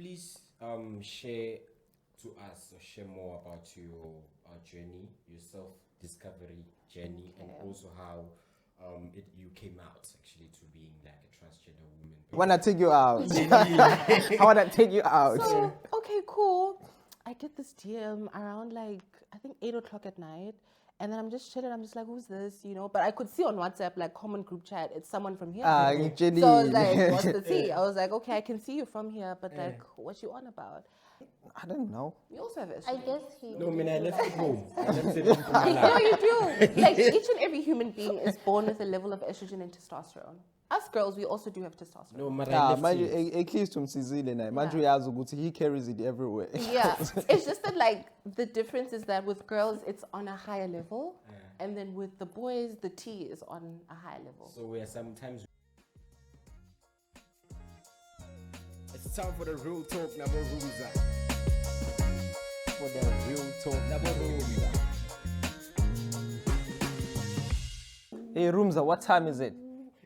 please share to us or share more about your journey, your self-discovery journey, and also how you came out actually to being like a transgender woman. I wanna take you out. I wanna take you out. So, okay, cool. I get this DM around like, I think 8 o'clock at night. And then I'm just chilling. I'm just like, who's this? You know, but I could see on WhatsApp, like common group chat, it's someone from here. Jenny. So I was like, what's the tea? I was like, okay, I can see you from here, but like, what you on about? I don't know. You also have estrogen. I guess he. No, man, I left it home. I left it home for my No, life. you do. Like, each and every human being is born with a level of estrogen and testosterone. Us girls, we also do have testosterone. No, man, I left manje it. eclipse umsizile naye manje uyazi ukuthi he carries it everywhere. Yeah, it's just that like the difference is that with girls it's on a higher level, and then with the boys the T is on a higher level. So we are sometimes. It's time for the real talk, Nabo Roomza. For the real talk, Nabo Roomza. Hey Roomza, what time is it?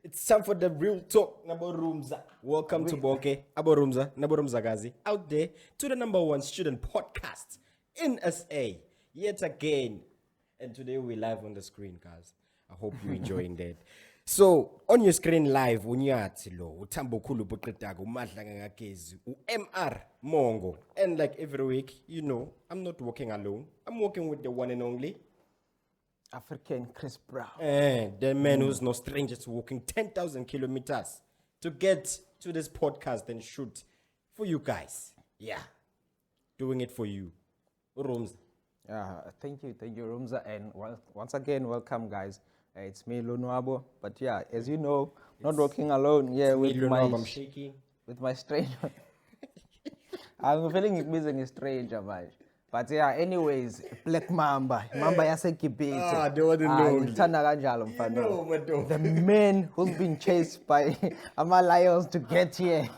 It's time for the real talk, Nabo Roomza. Welcome to Bonke, Nabo Roomza, Nabo Roomza Gazi, out there to the #1 student podcast in SA, yet again. And today we're live on the screen, guys. I hope you're enjoying that. So, on your screen live, unyathi lo, uTambo khulu boqedako, uMadla ngagezi, uMR Mongo. And like every week, you know, I'm not walking alone. I'm walking with the one and only African Chris Brown. the man who's no stranger to walking 10,000 kilometers to get to this podcast and shoot for you guys. Yeah. Doing it for you. Roomza. Thank you, Roomza, and once again, welcome, guys. It's me, Lonwabo. But yeah, as you know, not walking alone. Yeah, I'm shaking. With my stranger. I'm feeling busy a stranger, man. But yeah, anyways, Black Mamba yasekibete. They want to know. Ngithanda kanjalo mfana. No, madam. The man who's been chased by lions to get here.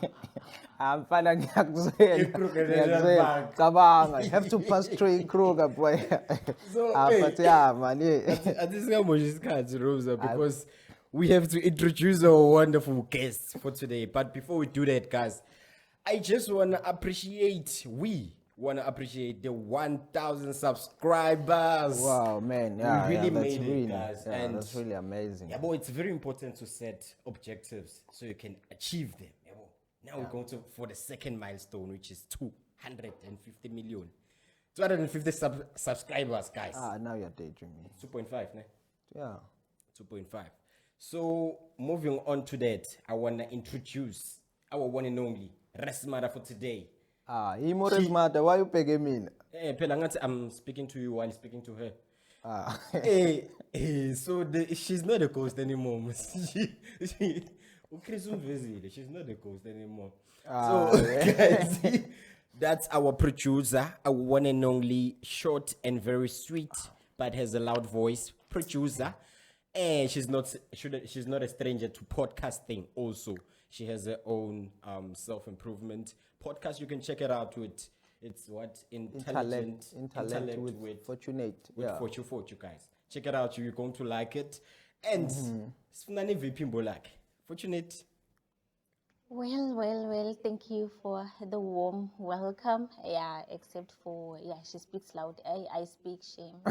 I'm fine. Cabanga. You have to pass through Kruger, boy. So, but yeah, man. I think I'm Roomza because we have to introduce our wonderful guests for today. But before we do that, guys, I just want to appreciate, the 1,000 subscribers. Wow, man. Yeah, we really that's made really, it, guys. Yeah, and that's really amazing. yeah, but it's very important to set objectives so you can achieve them. Yeah, boy. Now we're going for the second milestone, which is 250 million. 250 subscribers, guys. Now you're daydreaming. 2.5, ne? Yeah. 2.5. So, moving on to that, I want to introduce our one and only Resmara for today. Imores matter. Why you pegging me? I'm speaking to you while speaking to her. So she's not a ghost anymore. She's not a ghost anymore. Guys, that's our producer, our one and only short and very sweet, but has a loud voice producer. And she's not a stranger to podcasting also. She has her own self-improvement podcast. You can check it out with, it's what? Intellect with Fortunate. With Yeah. Fortune, guys. Check it out. You're going to like it. And Fortunate. Well. Thank you for the warm welcome. Yeah, except for she speaks loud. I speak shame.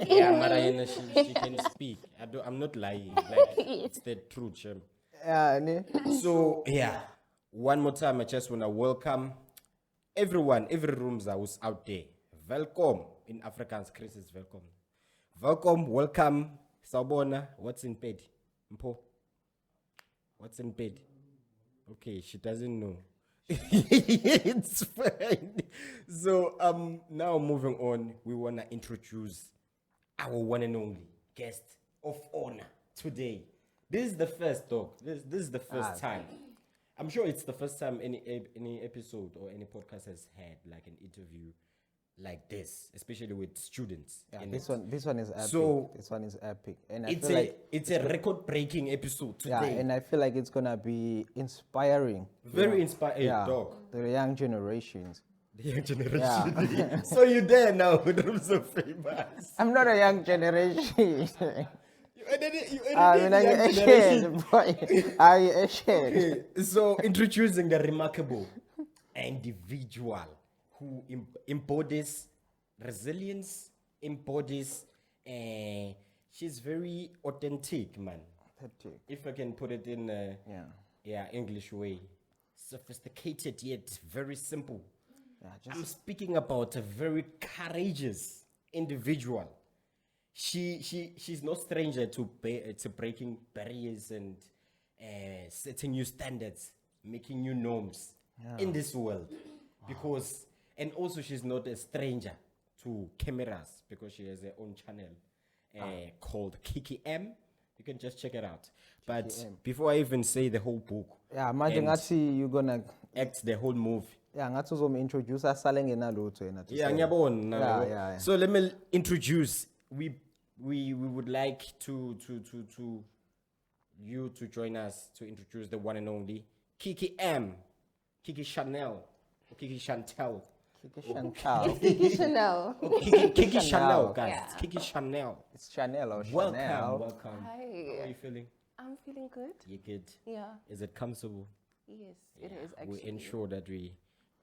Yeah, Marayana, she can speak. I'm not lying. Like it's the truth, Shem. So yeah, one more time, I just wanna welcome everyone, every Roomza who's out there. Welcome in Afrikaans. Chris is welcome. Welcome. Sabona, what's in bed? Mpo, what's in bed? Okay, she doesn't know. It's fine. So now moving on, we wanna introduce our one and only guest of honor today. This is the first talk. This is the first time. I'm sure it's the first time any episode or any podcast has had like an interview like this, especially with students. Yeah, this one is epic. So this one is epic, and it's a record-breaking episode today. Yeah, and I feel like it's gonna be inspiring. Very inspiring, dog. The young generations. The young generation. Yeah. So you're there now. I'm so famous. I'm not a young generation. So introducing the remarkable individual who embodies resilience, embodies. She's very authentic, man. Authentic. If I can put it in English way, sophisticated yet very simple. Yeah, I'm speaking about a very courageous individual. She's no stranger to breaking barriers and setting new standards, making new norms in this world. Because and also she's not a stranger to cameras because she has her own channel called Kiki M. You can just check it out. But before I even say the whole book, imagine you're gonna act the whole movie. ngathi uzomintroduce asale ngenalutho yena. Yeah. So let me introduce. We would like to you to join us to introduce the one and only Kiki M, Kiki Chanel, or Kiki Chantel. Kiki Chantal. Kiki Chanel. Kiki Chanel, guys. Yeah. It's Kiki Chanel. It's Chanel or Welcome. Chanel. Hi. How are you feeling? I'm feeling good. You good? Yeah. Is it comfortable? Yes, it is We actually. ensure that we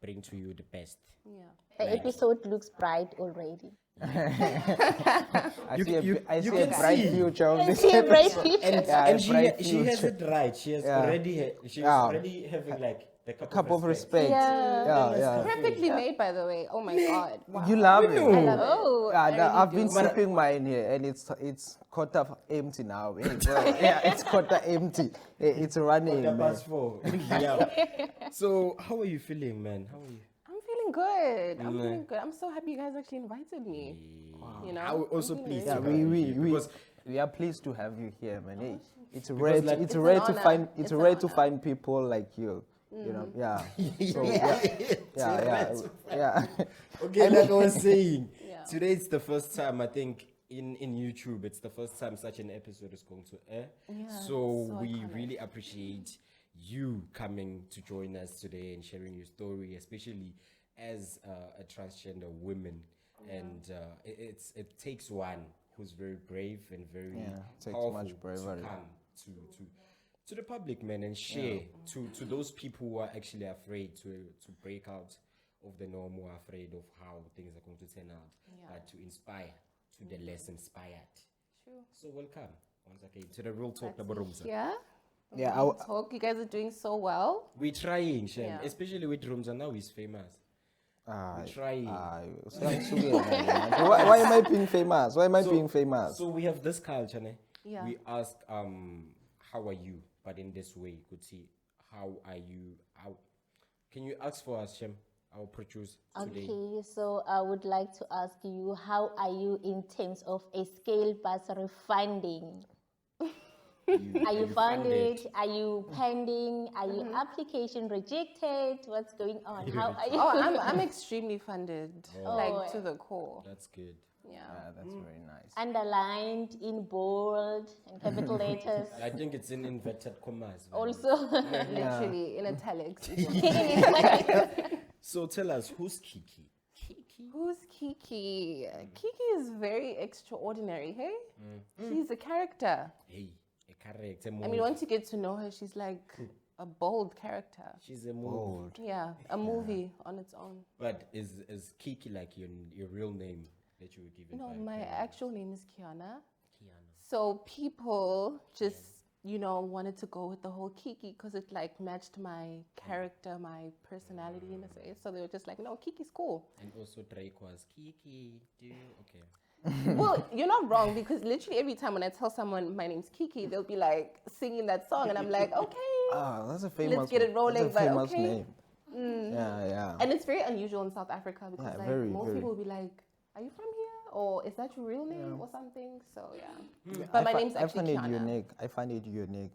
bring to you the best. Yeah. The episode looks bright already. I see you a can bright see. future of this See a bright episode. future. And bright she has future. it right. She has already she's already having like the Cup of respect. Yeah. Perfectly made, by the way. Oh my God. Wow. You love it. I love it. Oh, I really I've been do. sipping mine here, and it's quarter empty now. It's quarter empty. It's running. The Man. past 4. Yeah. So how are you feeling, man? How are you? I'm feeling good. I'm feeling good. I'm so happy you guys actually invited me. You know, I was also I'm pleased. feeling to good. have you here because We are pleased to have you here, man. Hey, it's rare. like- It's It's rare an to honor. find. It's It's an rare to honor. find people like you. You know, So, yeah. okay, like I was saying, Yeah. today it's the first time I think in YouTube it's the first time such an episode is going to air. Yeah, So so we iconic. really appreciate you coming to join us today and sharing your story, especially as a transgender woman. And it takes one who's very brave and very Takes powerful much bravery. to come to the public, man, and share to those people who are actually afraid to break out of the norm, who are afraid of how things are going to turn out, but to inspire, to the less inspired. True. So welcome once again to the Real Talk, Nabo Roomza. Yeah. Yeah, Talk. You guys are doing so well. We're trying, Shem, Yeah. especially with Roomza. Now he's famous. We're trying. Why am I being famous? Why am I being famous? So we have this culture, ne? Yeah. We ask, how are you? But in this way, you could see, how are you? Can you ask for us, Shem, our producer today? Okay, so I would like to ask you, how are you in terms of a scale bursary funding? Are you funded? Are you pending? Are you application rejected? What's going on? How are you? Oh, I'm extremely funded, like Oh. to the core. That's good. Yeah. That's very nice. Underlined in bold and capital letters. I think it's in inverted commas. man. Also, Literally in italics. So tell us, who's Kiki? Who's Kiki? Kiki is very extraordinary, hey? She's a character. Hey, a character. I mean, once you get to know her, she's like a bold character. She's a movie. Yeah, a movie on its own. But is Kiki like your real name that you were given? No, by my parents? actual name is Kiana. So people just, wanted to go with the whole Kiki because it like matched my character, my personality in a way. So they were just like, no, Kiki's cool. And also Drake was Kiki. Okay. Well, you're not wrong because literally every time when I tell someone my name's Kiki, they'll be like singing that song, and I'm like, okay. That's a famous. get it rolling, That's a but famous okay. name. Yeah. And it's very unusual in South Africa because like very, most very. people will be like, are you from here? Or is that your real name or something? So yeah. But my name's actually I find Kiana. it unique. I find it unique.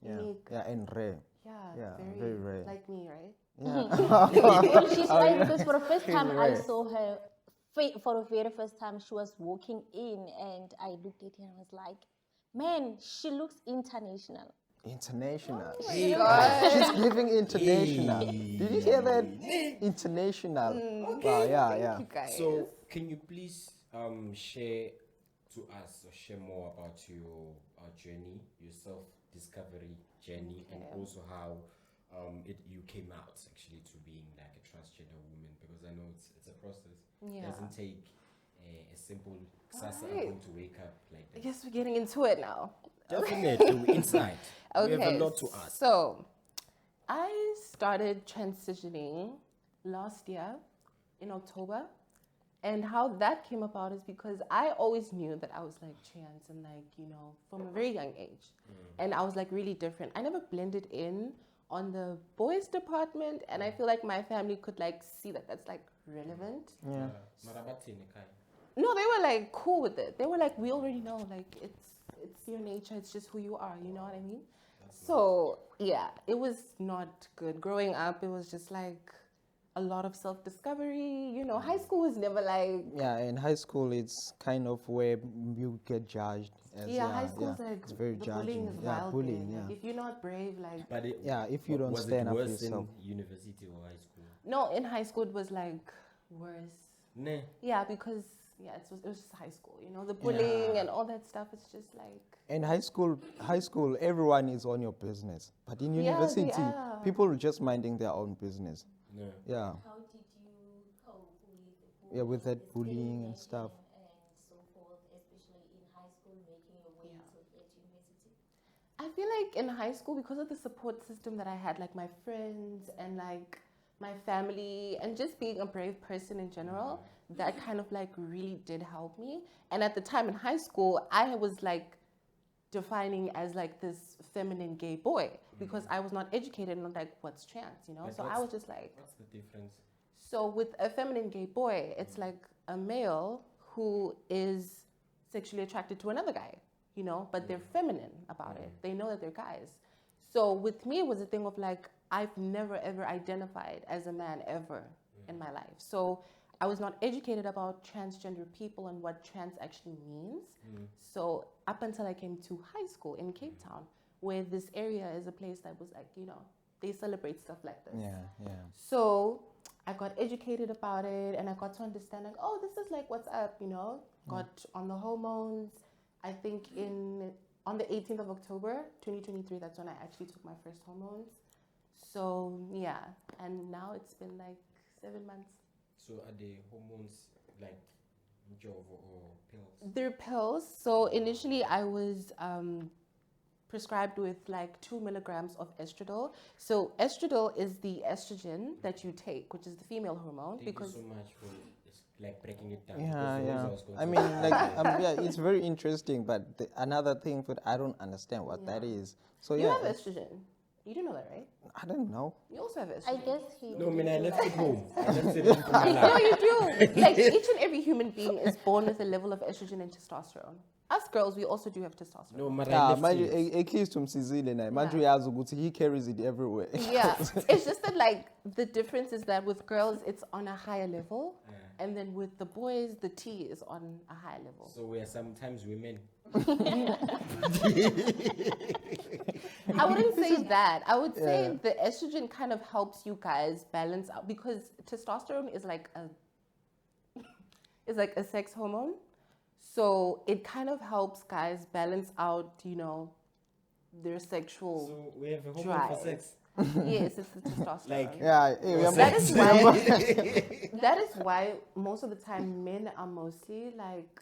Yeah. Unique. Yeah, and rare. Yeah, very rare. Like me, right? well, she's right because for the first time I Right. saw her, for the very first time, she was walking in and I looked at her and was like, man, she looks international. International. God. She's giving international. Did you hear that? International. Wow, yeah. You guys. So can you please share to us or share more about your journey, your self-discovery journey, and also how you came out actually to being like a transgender woman? Because I know it's a process. It Yeah. doesn't take a simple "Sasa, I'm Alright. going to wake up" like I that. guess we're getting into it now. Definitely, we're inside. Okay. We have a lot to ask. So, I started transitioning last year in October. And how that came about is because I always knew that I was like trans and like, you know, from a very young age. And I was like really different. I never blended in on the boys department, and I feel like my family could like see that that's like relevant. Yeah. No, they were like cool with it. They were like, we already know, like it's your nature, it's just who you are, you know what I mean? So yeah, it was not good. Growing up, it was just like a lot of self-discovery. You know, high school was never like Yeah, in high school, it's kind of where you get judged. As, high school's like it's very the judging. bullying is Yeah, wild. bullying. There. Yeah. Like, if you're not brave, like But If you don't was stand it up for worse yourself. in university or high school? no, in high school it was like worse. Nah. Yeah, because it was just high school. You know, the bullying and all that stuff. It's just like In high school, everyone is on your business. But in Yeah, they university, are. people are just minding their own business. No. Yeah, How did you cope with yeah, with that bullying and stuff. and so forth, especially in high school, making your way to at university? I feel like in high school, because of the support system that I had, like my friends and like my family, and just being a brave person in general, that kind of like really did help me. And at the time in high school, I was like defining as like this feminine gay boy because I was not educated on like what's trans, you know? Like, So I was just like, What's the difference? so with a feminine gay boy, it's like a male who is sexually attracted to another guy, you know, but they're feminine about it. They know that they're guys. So with me, it was a thing of like, I've never ever identified as a man ever in my life. So I was not educated about transgender people and what trans actually means. So up until I came to high school in Cape Town, where this area is a place that was like, you know, they celebrate stuff like this. Yeah. So I got educated about it and I got to understand like, oh, this is like what's up, you know. Got on the hormones. I think on the 18th of October, 2023, that's when I actually took my first hormones. So yeah, and now it's been like 7 months. So are the hormones like Jovo or pills? They're pills. So initially I was prescribed with like 2 milligrams of estradiol. So estradiol is the estrogen that you take, which is the female hormone. Thank because you so much for like breaking it down. Yeah, because yeah. I was going I to- mean, like, it's very interesting. But another thing, but I don't understand what that is. So you yeah, have estrogen. You do know that, right? I don't know. You also have I estrogen. guess he No, I mean, I didn't left it realize home. I that. left it in No, Mpumalanga. you do. Like each and every human being is born with a level of estrogen and testosterone. Us girls, we also do have testosterone. No, but I Yeah, left manje it. at least umsizile naye. Manje uyazi ukuthi he carries it everywhere. Yeah, it's just that like the difference is that with girls it's on a higher level, and then with the boys the T is on a higher level. So we are sometimes women. I wouldn't say that. I would say the estrogen kind of helps you guys balance out because testosterone is like a sex hormone. So it kind of helps guys balance out, you know, their sexual So we have a hormone drive. for sex. Yes, it's the testosterone. Like- Yeah, That is why that is why most of the time men are mostly like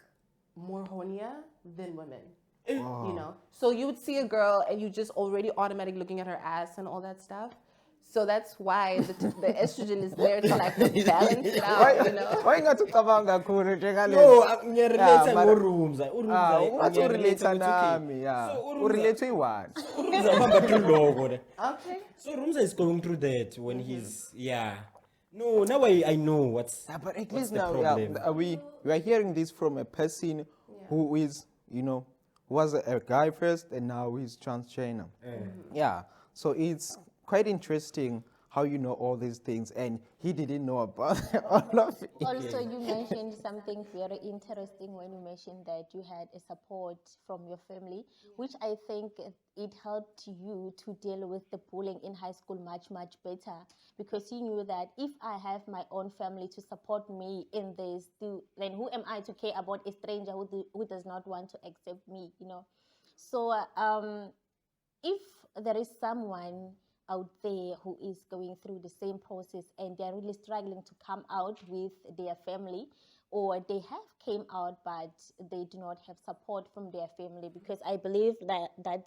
more hornier than women. You know, so you would see a girl and you just already automatically looking at her ass and all that stuff. So that's why the estrogen is there to like balance it out, you know. Why not ucabanga kakhulu njengale? No, ngiyarelate Yeah, but- ngoRoomza. Ungathi ngiyarelate urelate ukuthi, nami, yeah. So Urelate what? uRoomza uhamba through lokho ne. Okay. So Roomza is going through that when he's No, now I know what's Yeah, but at what's least the now, problem. we are hearing this from a person who is, you know, was a guy first and now he's transgender. Yeah, so it's quite interesting how you know all these things and he didn't know about all of it. Also, you mentioned something very interesting when you mentioned that you had a support from your family, which I think it helped you to deal with the bullying in high school much, much better because you knew that if I have my own family to support me in this, then who am I to care about a stranger who does not want to accept me, you know? So if there is someone out there who is going through the same process and they're really struggling to come out with their family, or they have came out but they do not have support from their family, because I believe that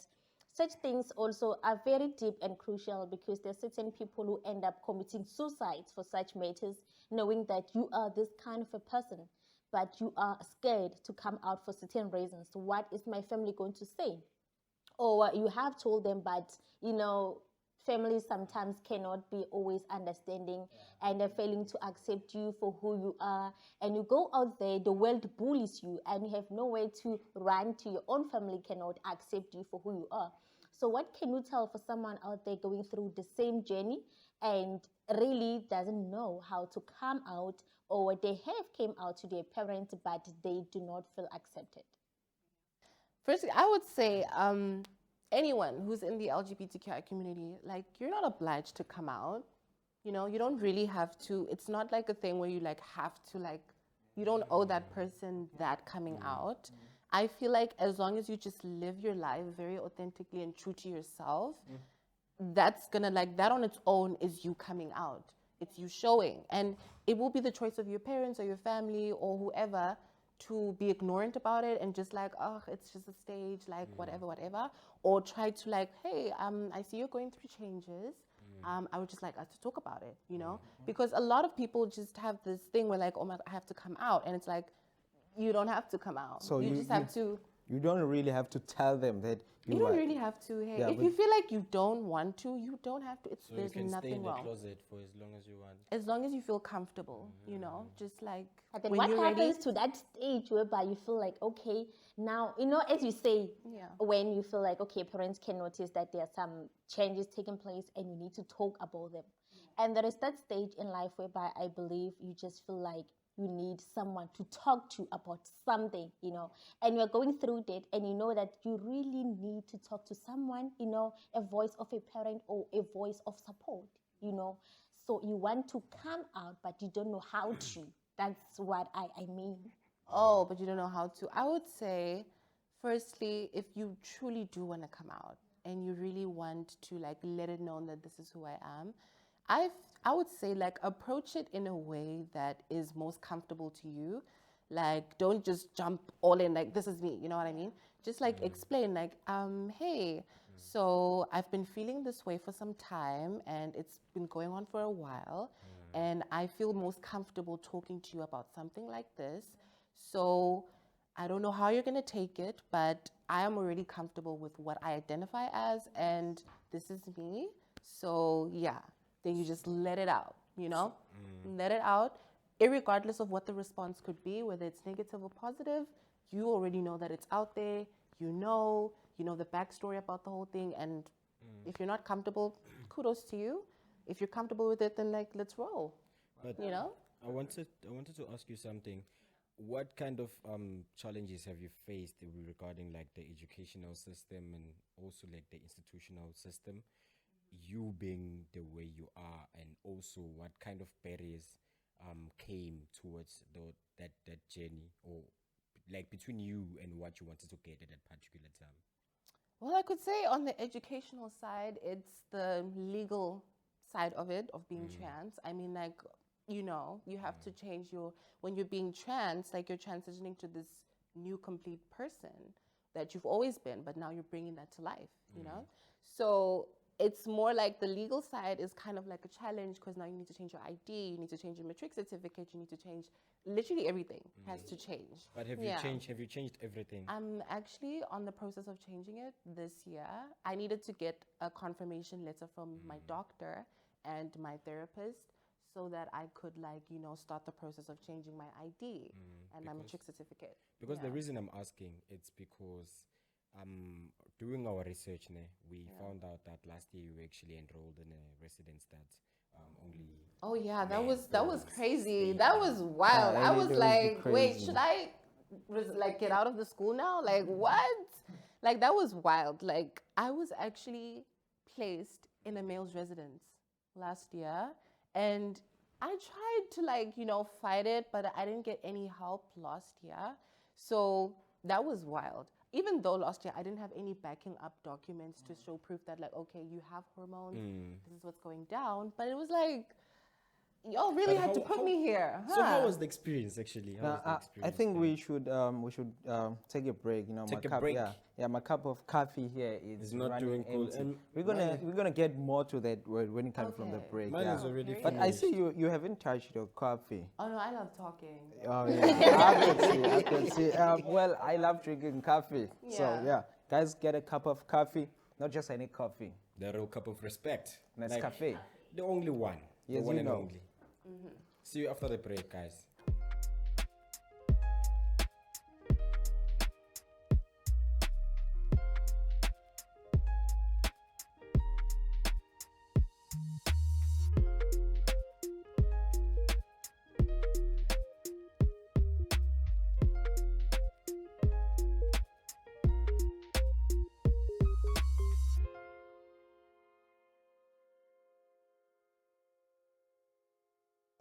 such things also are very deep and crucial, because there are certain people who end up committing suicides for such matters, knowing that you are this kind of a person, but you are scared to come out for certain reasons. What is my family going to say? Or you have told them, but families sometimes cannot be always understanding, and they're failing to accept you for who you are, and you go out there, the world bullies you, and you have nowhere to run to. Your own family cannot accept you for who you are. So what can you tell for someone out there going through the same journey and really doesn't know how to come out, or they have came out to their parents but they do not feel accepted? Firstly, I would say anyone who's in the LGBTQI community, like, you're not obliged to come out. You don't really have to. It's not like a thing where you have to, you don't owe that person that coming out. I feel like as long as you just live your life very authentically and true to yourself, that's gonna, that on its own is you coming out. It's you showing. And it will be the choice of your parents or your family or whoever to be ignorant about it and just oh, it's just a stage, whatever. Or try to hey, I see you're going through changes. I would just like us to talk about it, because a lot of people just have this thing where oh my, I have to come out. And it's you don't have to come out. So you just have to. You don't really have to tell them that you don't really have to. Hey, if you feel like you don't want to, you don't have to. So there's you can nothing stay in the wrong. closet for as long as you want. As long as you feel comfortable, just But then when what you're happens ready, to that stage whereby you feel okay, now, as you say, when you feel okay, parents can notice that there are some changes taking place and you need to talk about them. And there is that stage in life whereby I believe you just feel you need someone to talk to about something, and you're going through that, and you know that you really need to talk to someone, a voice of a parent or a voice of support, so you want to come out, but you don't know how to. That's what I mean. Oh, but you don't know how to. I would say, firstly, if you truly do want to come out and you really want to let it known that this is who I am, I would say approach it in a way that is most comfortable to you. Don't just jump all in this is me, you know what I mean? Just explain hey, so I've been feeling this way for some time and it's been going on for a while, and I feel most comfortable talking to you about something like this. So I don't know how you're going to take it, but I am already comfortable with what I identify as, and this is me. So yeah, then you just let it out, let it out, irregardless of what the response could be, whether it's negative or positive. You already know that it's out there. You know the backstory about the whole thing, and if you're not comfortable, kudos to you. If you're comfortable with it, then let's roll. But I wanted to ask you something. What kind of challenges have you faced regarding the educational system and also the institutional system? You being the way you are, and also what kind of barriers came towards that journey, or between you and what you wanted to get at that particular time? Well, I could say on the educational side, it's the legal side of it, of being trans. I mean, you have to change when you're being trans, you're transitioning to this new complete person that you've always been, but now you're bringing that to life, So it's more the legal side is kind of a challenge, because now you need to change your ID, you need to change your matric certificate, you need to change literally everything has to change. But have you changed everything? I'm actually on the process of changing it this year. I needed to get a confirmation letter from my doctor and my therapist so that I could start the process of changing my ID and my matric certificate. Because the reason I'm asking, it's because doing our research, we found out that last year you actually enrolled in a residence that only. Oh yeah, that was crazy. That was wild. I was wait, should I get out of the school now? What? That was wild. I was actually placed in a male's residence last year, and I tried to fight it, but I didn't get any help last year. So that was wild. even though last year I didn't have any backing up documents to show proof that like, okay, you have hormones, this is what's going down. But it was like, y'all really had to put me here. Huh? So how was the experience actually? How was the experience? I think we should take a break. You know, Take my a cup, break. Yeah, my cup of coffee here is not running doing cool. empty. We're gonna get more to that when it comes from the break. Mine yeah. is already But I finished. see you haven't touched your coffee. Oh no, I love talking. Oh yeah, I can see. Well, I love drinking coffee. So Yeah. yeah, guys, get a cup of coffee, not just any coffee. The real cup of respect. Nescafe. The only one. Yes, the one you and know. only. See you after the break, guys.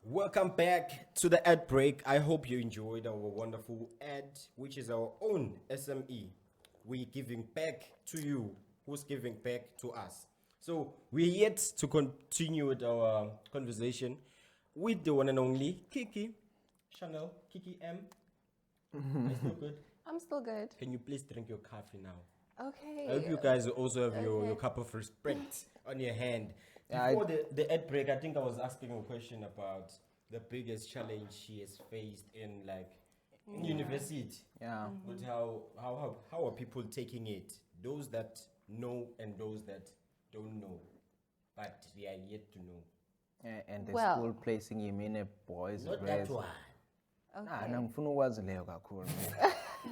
Welcome back to the ad break. I hope you enjoyed our wonderful ad, which is our own SME. We're giving back to you, who's giving back to us. So we're yet to continue with our conversation with the one and only Kiki, Chanel, Kiki M. Are you still good? I'm still good. Can you please drink your coffee now? Okay. I hope you guys also have your cup of respect on your hand. Yeah, Before the ad break, I think I was asking a question about the biggest challenge she has faced in university. Yeah. But how are people taking it? Those that know and those that don't know, but they are yet to know. And the Well- school placing him in a boys' Not res. that one. Ah, ngifuna ukwazi leyo kakhulu.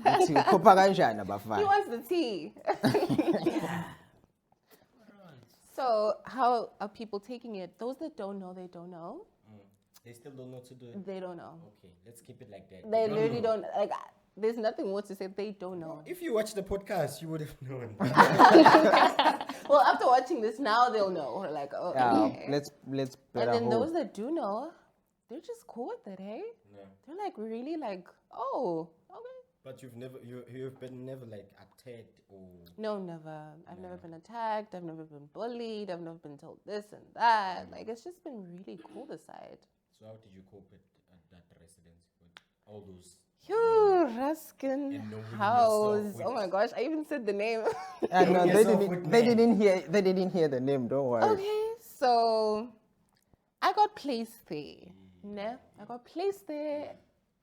Uthi ukhopha kanjani He abafana? wants the tea. So how are people taking it? Those that don't know, they don't know. They still don't know what to do it? They don't know. Okay, let's keep it like that. They Don't literally know. don't like. There's nothing more to say. They don't know. If you watch the podcast, you would have known. Well, after watching this, now they'll know. We're like, oh, okay. Let's And better then hope. those that do know, they're just cool with it, hey? Yeah. They're like really like, oh, okay. But you've been never like attacked or No, never. I've never been attacked. I've never been bullied. I've never been told this and that. Like, it's just been really cool this side. so how did you cope at that residence with all those? Phew, Ruskin And knowing House. yourself Oh my gosh, I even said the name. And Knowing they yourself didn't. with They men. didn't hear the name. Don't worry. Okay, so I got placed there. Ne? I got placed there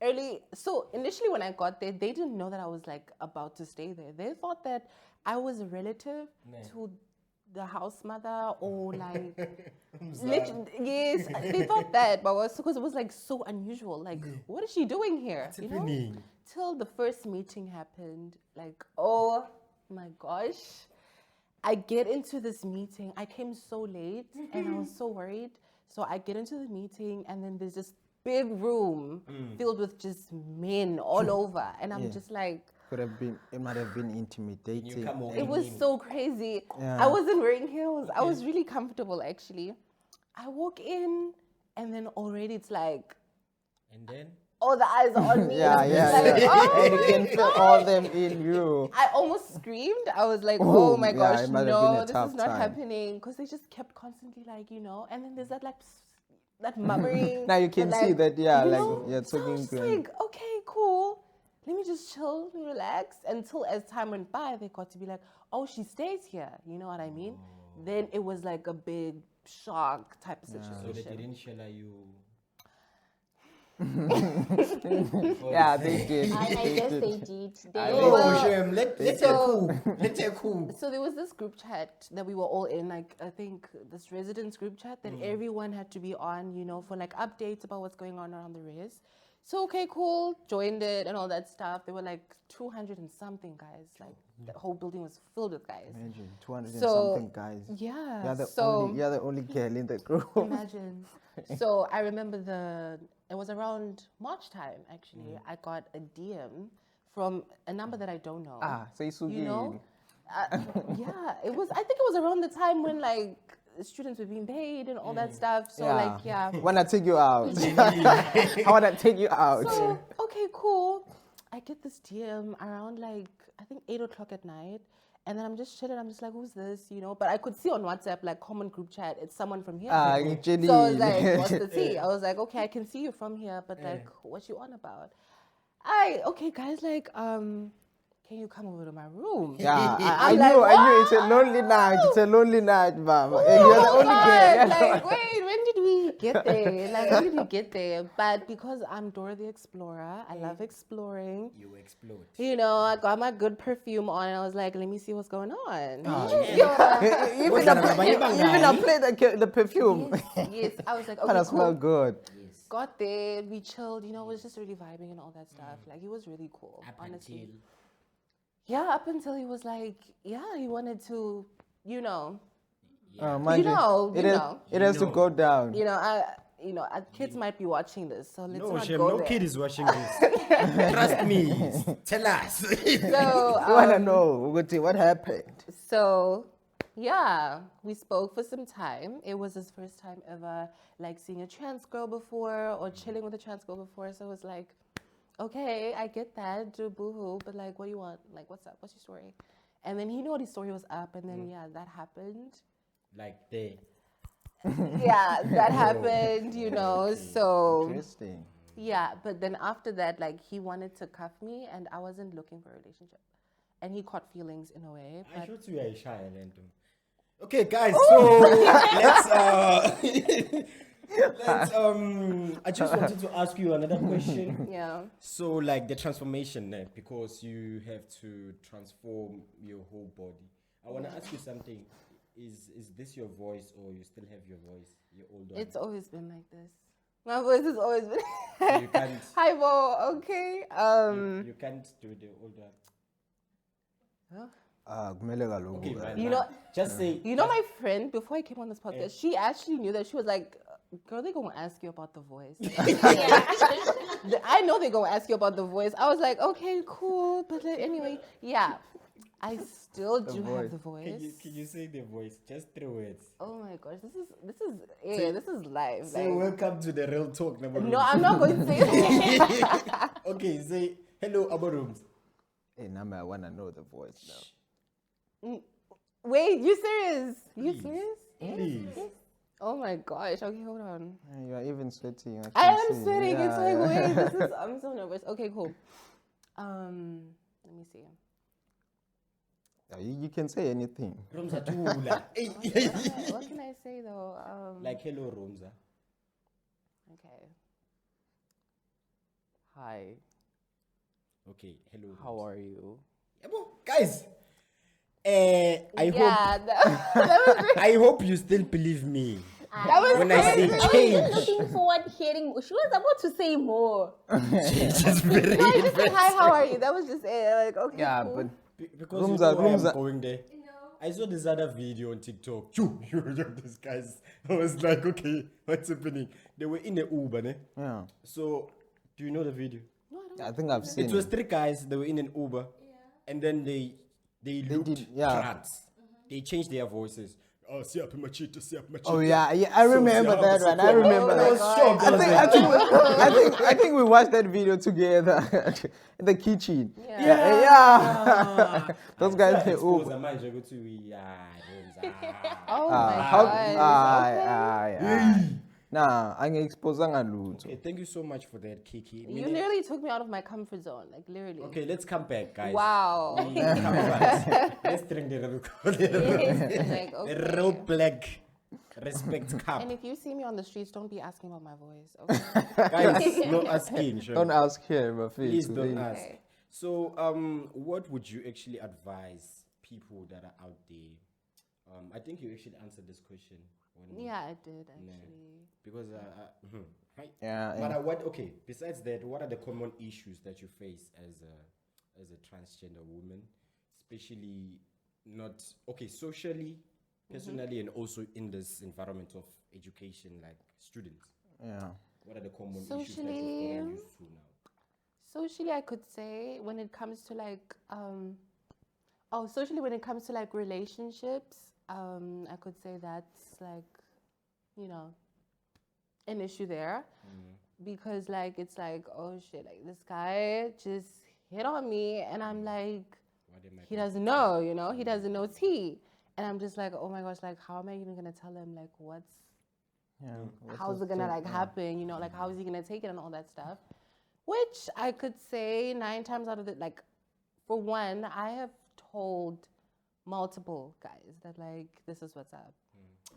early. So initially when I got there, they didn't know that I was like about to stay there. They thought that I was a relative to the house mother or like yes, they thought that, but because it was like so unusual. Like, what is she doing here? You know? happening? Till the first meeting happened, like, oh my gosh. I get into this meeting. I came so late and I was so worried. So I get into the meeting and then there's this big room filled with just men all over. And I'm just like, It might have been intimidating. come over. it was so crazy. Yeah. I wasn't wearing heels. I was really comfortable actually. I walk in and then already it's like, And then all the eyes are on me. Yeah, It's yeah, like, yeah. oh And you my can feel all them in you. I almost screamed. I was like, Oh, oh my yeah, gosh, it might have been a no, this tough is not time. happening. Because they just kept constantly like, you know, and then there's that like, that murmuring. Now you can and, see that, yeah, you like, know? you're So I talking was just grand. like, okay, cool. Let me just chill and relax until as time went by, they got to be like, oh, she stays here. You know what I mean? Then it was like a big shock type of so they situation. didn't share you. Yeah, they did. I They guess did. they did. Oh, Well, Shem, let her so- cool. Let her cool. So there was this group chat that we were all in, like I think this residence group chat that everyone had to be on, you know, for like updates about what's going on around the res. So okay, cool, joined it and all that stuff. There were like 200 and something guys. Like the whole building was filled with guys. Imagine 200 and So- something guys. Yeah. You're the, so only, you're the only girl in the group. imagine. So I remember it was around March time actually. I got a DM from a number that I don't know. So You know? Yeah, it was. I think it was around the time when like students were being paid and all that stuff. So like, yeah. Wanna take you out. I wanna take you out. So okay, cool. I get this DM around like, I think 8 o'clock at night. And then I'm just chilling. I'm just like, who's this? You know, but I could see on WhatsApp, like common group chat, it's someone from here. So I was like, what's the tea? I was like, okay, I can see you from here, but like, what you on about? Okay, guys, like, can you come over to my room? Yeah, I I'm knew, like, I knew. It's a lonely night. It's a lonely night, Mama. Oh And you're the only God, girl. like, wait, when did we get there? Like, when did we get there? But because I'm Dora the Explorer, I love exploring. You explode. You know, I got my good perfume on, and I was like, let me see what's going on. Even apply the perfume. Yes, I was like, Kind okay, of smell cool. good. Got there, we chilled, you know, it was just really vibing and all that stuff. Like, he was really cool, honestly. Yeah, up until he was like, yeah, he wanted to, you know. Mind it has to go down. You know, kids might be watching this, so let's not Shem, go no there. kid is watching this. Trust me. Tell us. So, We want to know what happened. So, yeah, we spoke for some time. It was his first time ever, like, seeing a trans girl before or chilling with a trans girl before. So it was like, okay, I get that, do boohoo, but like, what do you want? Like, what's up? What's your story? And then he knew what his story was up, and then that happened. Like they. Yeah, that happened, you know. So Interesting. yeah, but then after that, like, he wanted to cuff me, and I wasn't looking for a relationship, and he caught feelings in a way. I But should see a shy Lento. Okay, guys, so let's I just wanted to ask you another question. yeah. So like the transformation because you have to transform your whole body. I want to ask you something. Is this your voice, or you still have your voice, your old one? It's always been like this. My voice has always been. So you can't. Hi, Bo. Okay. You can't do the old one. Okay, man. You know, Just say. you know, my friend, before I came on this podcast, she actually knew that. She was like, girl, they're going to ask you about the voice. I know they're going to ask you about the voice. I was like, okay, cool. But anyway, yeah, I still do have the voice. Can you say the voice? Just 3 words. Oh my gosh, this is live. Say welcome to the real talk, Nabo Roomza. No, I'm not going to say that. Okay, say hello, Nabo Roomza. Hey, Nama, I want to know the voice now. Wait, you serious? You serious? Please. Oh my gosh. Okay, hold on. You are even sweating. I am sweating. It's like, wait, I'm so nervous. Okay, cool. Let me see. You can say anything. Roomza Tula. What can I say though? Like hello, Roomza. Okay. Hi. Okay, hello. How are you? Guys, I hope you still believe me. That was When I say I was change. just looking forward hearing. She was about to say more. Just very No, I just said hi. How are you? That was just it. Like, okay. Yeah, cool. but because Roomza, you know why Roomza. I'm going there. I saw this other video on TikTok. This guys. I was like, okay, what's happening? They were in a Uber, ne? Yeah, So, do you know the video? No, I don't. I think I've seen It was 3 guys. They were in an Uber, and then they looked did, yeah. trans. They changed their voices. Oh, siap machito, siap machito. Oh yeah, I remember So, that one. I remember Oh that. my God. I think we watched that video together in the kitchen. Yeah. Yeah. Those guys say, Oh, "Oh, Oh my gosh. Okay. Nah, I'm exposing a lot. Okay, thank you so much for that, Kiki. You literally took me out of my comfort zone. Like, literally. Okay, let's come back, guys. Wow. Come back. Let's drink the Like, okay. the real black respect cup. And if you see me on the streets, don't be asking about my voice. Okay. Guys, no asking. Sure. Don't ask here, my Please face. don't ask. Okay. So, what would you actually advise people that are out there? I think you actually answered this question. Yeah, I did actually. Because, hi. Yeah, But yeah. what? Okay. Besides that, what are the common issues that you face as a transgender woman, especially not socially, personally, and also in this environment of education, like students? Yeah. What are the common issues that Socially, you've gotten used to now? Socially, I could say when it comes to like, socially when it comes to like relationships, I could say that's like, an issue there, because like it's like, oh shit, like this guy hit on me, and I'm like, What am I he gonna doesn't know, you know, he doesn't know tea. And I'm just like, oh my gosh, like, how am I even gonna tell him, like, how's it gonna like happen, you know, like, how is he gonna take it and all that stuff? Which I could say 9 times out of the, like, for one, I have told multiple guys that, like, this is what's up.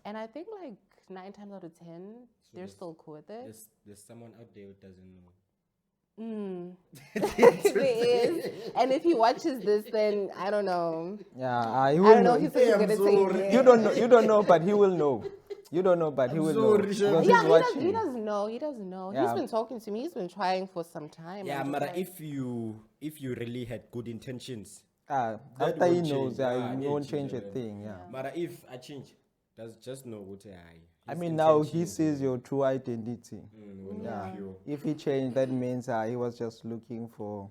And I think, like, 9 times out of 10, they're still cool with it. There's someone out there who doesn't know. There is. And if he watches this, then I don't know. Yeah, he I will don't know know. if he's gonna take it. You don't know, but he will know. You don't know, but he will know. Because he's Yeah, watching. he doesn't know. He doesn't know. Yeah. He's been talking to me. He's been trying for some time. Yeah, I'm just Mara, like, if you really had good intentions, After won't he knows, change. he won't change a thing. Yeah. Mara, if I change, does just know what I mean, now he sees your true identity. Yeah. If he changed, that means he was just looking for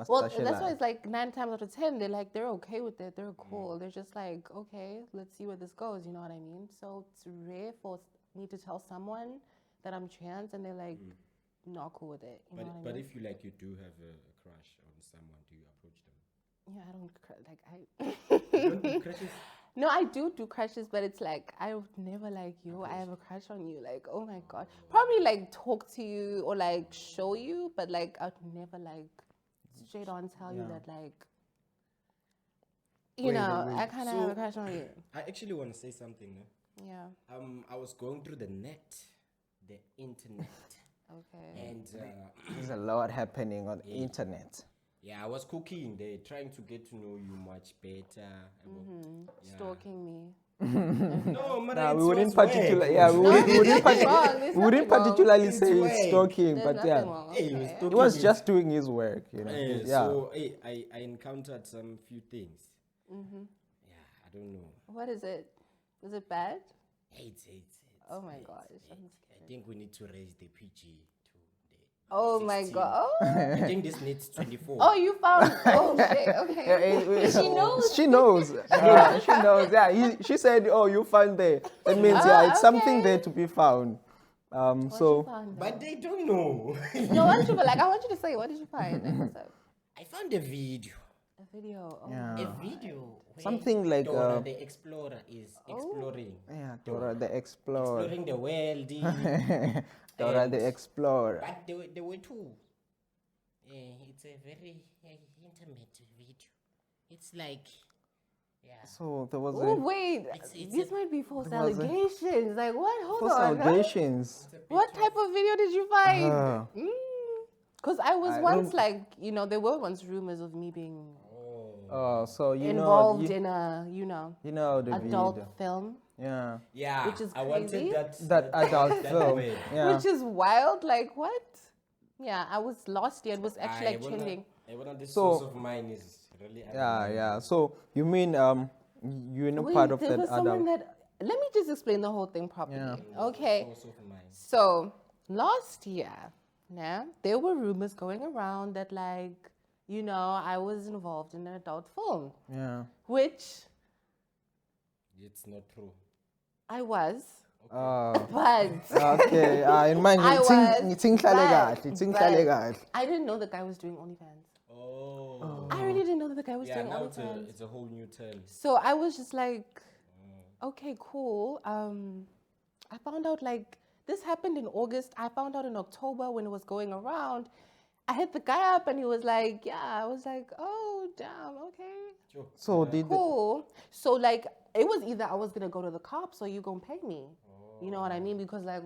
well, mustache. that's why it's like 9 times out of 10, they're okay with it. They're cool. They're just like, okay, let's see where this goes. You know what I mean? So it's rare for me to tell someone that I'm trans and they're like not cool with it. You know what I But mean? if you like, you do have a crush on someone, do you approach them? Yeah, I don't You don't do crushes? No, I do crushes, but it's like I would never like you. I have a crush on you. Like, oh my god, probably like talk to you or like show you, but like I'd never like straight on tell you that like you know I kind of have a crush on you. I actually want to say something. No? Yeah. I was going through the internet, Okay. and There's a lot happening on the internet. yeah, I was cooking there, trying to get to know you much better. Stalking me. No, man, We wouldn't particularly, we wouldn't particularly say it's stalking, There's but nothing yeah, wrong. Hey, Okay. he was just doing his work, you know. Yeah, Yeah. So hey, I encountered some few things. Yeah, I don't know. What is it? Is it bad? It's Oh my gosh. I think we need to raise the PG to the Oh my 16. god. I think this needs 24. Oh, you found. Oh shit. Okay. She knows. She knows. She knows. Yeah. She said, "Oh, you found there." That means it's something okay. there to be found. What So you found, But they don't know. no, what did you like? I want you to say. What did you find? Like, what's up? I found a video. A video. Oh. yeah, A video. Where Something like, Dora the Explorer is exploring. yeah, Dora the Explorer. Exploring the world. Dora And- the Explorer. But there were two. It's a very intimate video. It's like, yeah. So there was Oh wait, It's these might be false there was a- allegations. Like what? Hold false on. huh? allegations. What type of video did you find? Because I was I once don't- like, you know, there were once rumors of me being So you involved know, in a, you know, the adult video. film, Yeah, Yeah. Which is I crazy. wanted that adult that film. way. Yeah. which is wild. Like what? Yeah, I was lost here. It was actually like wanna- trending. I wanna this So- source of mine is really Yeah. So you mean you're not Wait, part of there that was someone adult? that. Let me just explain the whole thing properly. Yeah. Okay. source of mine. So last year, yeah, there were rumors going around that like, you know, I was involved in an adult film, Yeah. which It's not true. I was, Oh. but Okay. In mind, I was, it's in but I didn't know the guy was doing OnlyFans. Oh. I really didn't know that the guy was Yeah, doing now OnlyFans. it's a whole new turn. So I was just like, okay, cool. I found out like this happened in August. I found out in October when it was going around. I hit the guy up and he was like, yeah. I was like, oh, damn, okay. So did Cool. So like it was either I was gonna go to the cops or you gonna pay me. You know what I mean? Because like,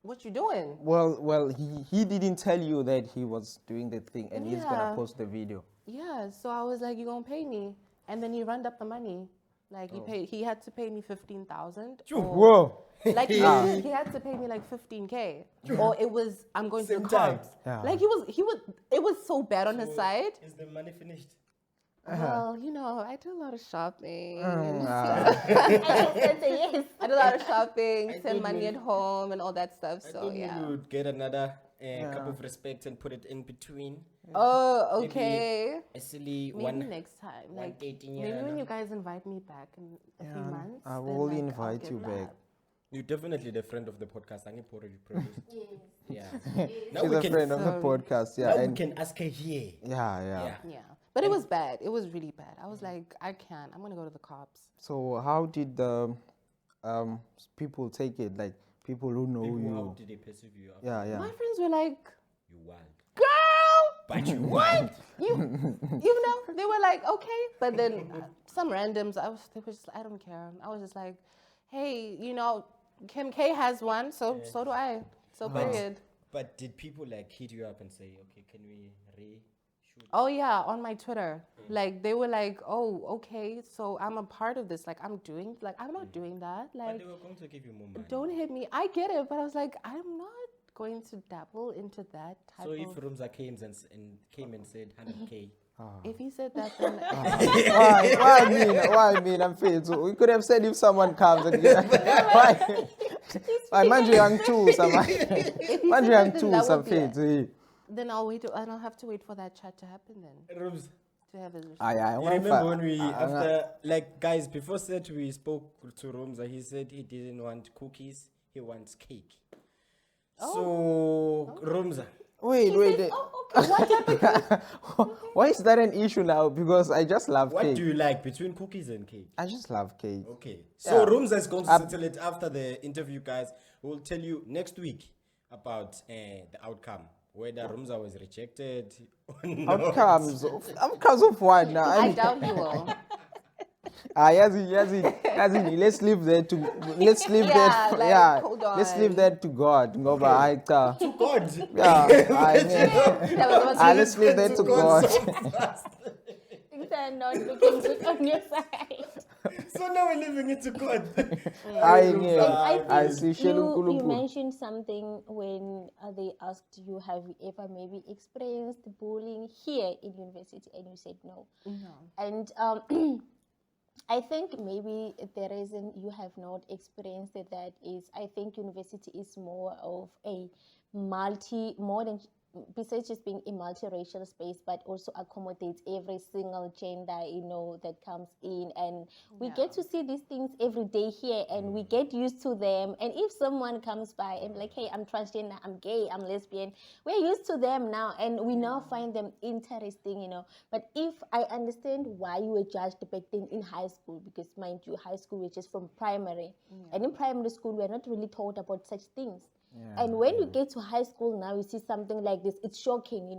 what you doing? well he didn't tell you that he was doing the thing and he's gonna Yeah. post the video. Yeah. So I was like, you gonna pay me? And then he rounded up the money. Like he had to pay me 15,000. Whoa. Like he had to pay me like 15K, or it was I'm going to Same the time. cops. Yeah. Like he was. It was so bad on his side. Is the money finished? Well, you know, I do a lot of shopping. Yes. I do a lot of shopping, send money at home, and all that stuff. I So thought yeah. you would get another cup of respect and put it in between. Oh, okay. A silly Maybe one. next time, like 118 maybe when year. you guys invite me back in a few months, I then, will like, I'll invite get you back. that. You're definitely the friend of the podcast. I'm already produced. Yeah. Now She's we a can, friend of the podcast. Yeah, now we and can ask her here. yeah. Yeah. But it was bad. It was really bad. I was like, I can't. I'm going to go to the cops. So how did the people take it? Like people who know People, you. how did they perceive you? After Yeah. My friends were like, You wild. girl, But you wild. you know, they were like, okay. But then some randoms, they were just, I don't care. I was just like, hey, you know, Kim K has one, so do I. So period. But did people like hit you up and say, okay, can we re-shoot? Oh yeah, on my Twitter. Like they were like, oh, okay, so I'm a part of this. Like I'm not doing that. But Like they were going to give you more money. don't hit me. I get it, but I was like, I'm not going to dabble into that type So if of. Roomza came and said 100K, If he said that, then Why me? I'm fair. So we could have said if someone comes and why? Why man young too? Some man young too. Some fair. then I'll wait. I'll have to wait for that chat to happen then. Rooms. To have his You remember when we, after, like, guys, before set, we spoke to Roomza, he said he didn't want cookies, he wants cake. So, Roomza. Wait. okay, what happened? Why is that an issue now? Because I just love What cake. do you like between cookies and cake? I just love cake. Okay. So, Roomza is going to settle it after the interview, guys. We'll tell you next week about the outcome. Whether Roomza was rejected or not. Outcomes of what now? I doubt he will. Let's leave that to Like, hold on. let's leave that to God. To God. Yeah, let's leave that to God. Things are not looking good on your side. So now we're leaving it to God. I see. You mentioned something when they asked you, have you ever maybe experienced bullying here in university? And you said no. And I think maybe the reason you have not experienced that is I think university is more of a more than besides just being a multiracial space, but also accommodates every single gender, that comes in. And we get to see these things every day here and we get used to them. And if someone comes by and like, hey, I'm transgender, I'm gay, I'm lesbian, we're used to them now and we now find them interesting, But if I understand why you were judged back then in high school, because mind you, high school which is from primary. And in primary school, we're not really taught about such things. And when you get to high school now, you see something like this. It's shocking,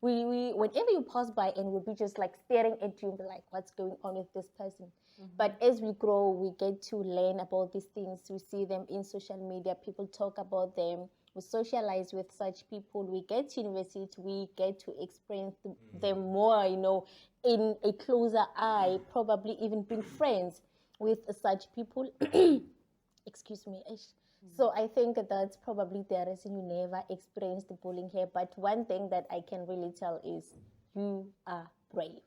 We whenever you pass by and we'll be just like staring at you and be like, what's going on with this person? But as we grow, we get to learn about these things. We see them in social media. People talk about them. We socialize with such people. We get to university. We get to experience them more, in a closer eye. Probably even being friends with such people. Excuse me. So I think that's probably the reason you never experienced bullying here. But one thing that I can really tell is you are brave.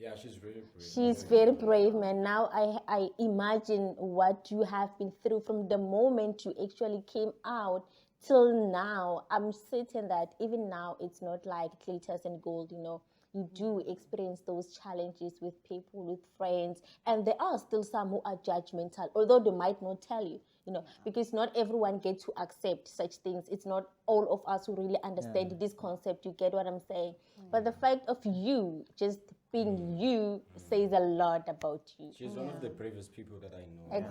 Yeah, she's very brave. She's very brave, man. Now I imagine what you have been through from the moment you actually came out till now. I'm certain that even now it's not like glitters and gold, You do experience those challenges with people, with friends, and there are still some who are judgmental, although they might not tell you. Because not everyone gets to accept such things. It's not all of us who really understand this concept. You get what I'm saying? But the fact of you just being you says a lot about you. She's one of the bravest people that I know.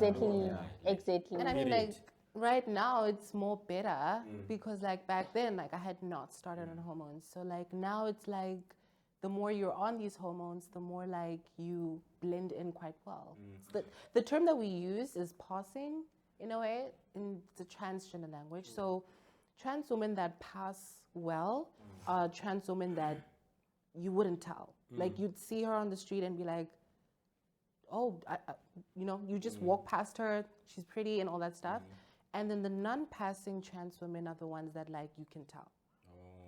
Exactly. And I mean, like, right now it's more better because, like, back then, like, I had not started on hormones. So, like, now it's like the more you're on these hormones, the more, like, you blend in quite well. So the term that we use is passing, in a way, in the transgender language. So trans women that pass well are trans women that you wouldn't tell. Like, you'd see her on the street and be like, oh, you just walk past her, she's pretty and all that stuff. And then the non-passing trans women are the ones that, like, you can tell.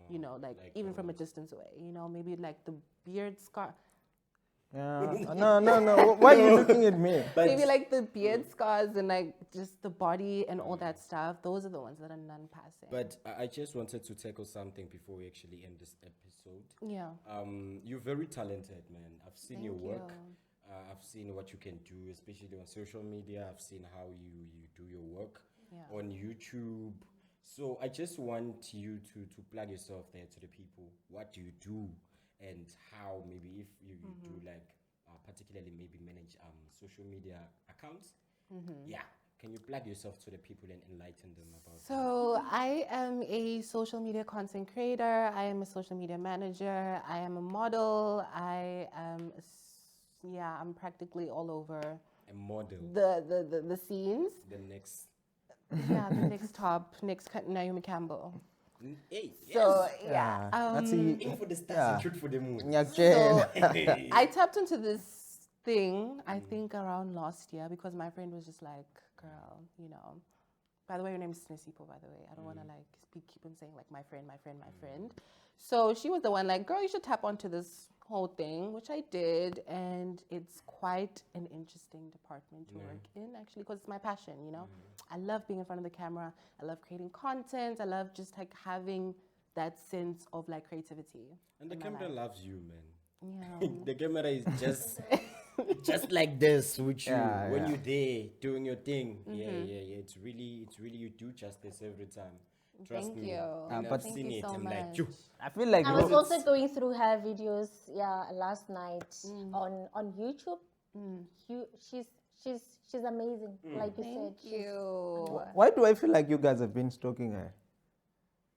Like even from a distance away, maybe like the beard scar. Yeah. No. Why are you looking at me? Maybe like the beard scars and like just the body and all that stuff. Those are the ones that are non-passing. But I just wanted to tackle something before we actually end this episode. Yeah. You're very talented, man. I've seen your work. I've seen what you can do, especially on social media. I've seen how you do your work on YouTube. So I just want you to plug yourself there to the people. What do you do, and how maybe if you do like particularly maybe manage social media accounts. Yeah, can you plug yourself to the people and enlighten them about So I am a social media content creator. I am a social media manager. I am a model. I am, I'm practically all over a model? the scenes. The next. Yeah, the next Naomi Campbell. Hey, So Yeah, that's aim for the stars and shoot for the moon. yeah, So I tapped into this thing, I think around last year, because my friend was just like, girl, you know, by the way, your name is Snesipo, by the way. I don't want to like keep on saying like my friend. So she was the one like, girl, you should tap onto this whole thing, which I did. And it's quite an interesting department to work in, actually, because it's my passion, you know. I love being in front of the camera. I love creating content. I love just like having that sense of like creativity. And the camera loves you, man. Yeah. The camera is just like this with you when you're there doing your thing. Yeah. It's really you do justice every time. Trust Thank me. you. And Thank I've seen you it. so I'm much. like, you. I feel like I was also going through her videos, last night on YouTube. She's amazing, like you said. Thank you. Why do I feel like you guys have been stalking her?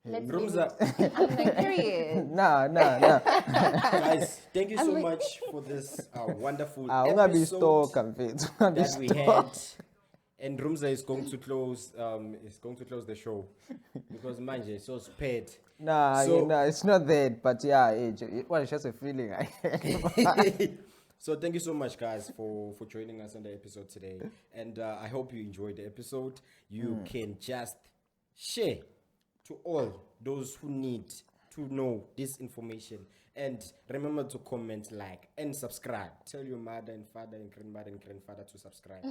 Let's leave Roomza, I'm like, period. Nah. guys, thank you so much for this wonderful episode that we had. And Roomza is going to close the show because manje is so spared. Nah, So- it's not that, but yeah, it's just a feeling. So thank you so much, guys, for joining us on the episode today. And I hope you enjoyed the episode. You can just share to all those who need to know this information. And remember to comment, like, and subscribe. Tell your mother and father and grandfather to subscribe.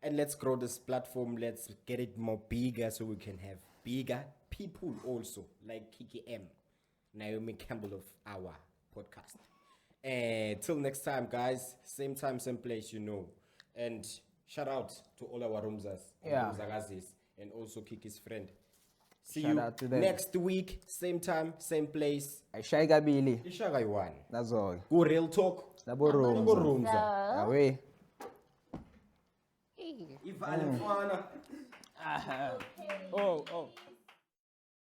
And let's grow this platform. Let's get it more bigger so we can have bigger people also, like Kiki M, Naomi Campbell of our podcast. And till next time, guys. Same time, same place, you know. And shout out to all our Roomzas, Yeah. Roomzagazis, and also Kiki's friend. See Shout you out to them. next week, same time, same place. Aishaika Billy. Ishaga one. That's all. Go real talk. Nabo Nabo Roomza. Roomza. Away. Ivale mfana. Oh.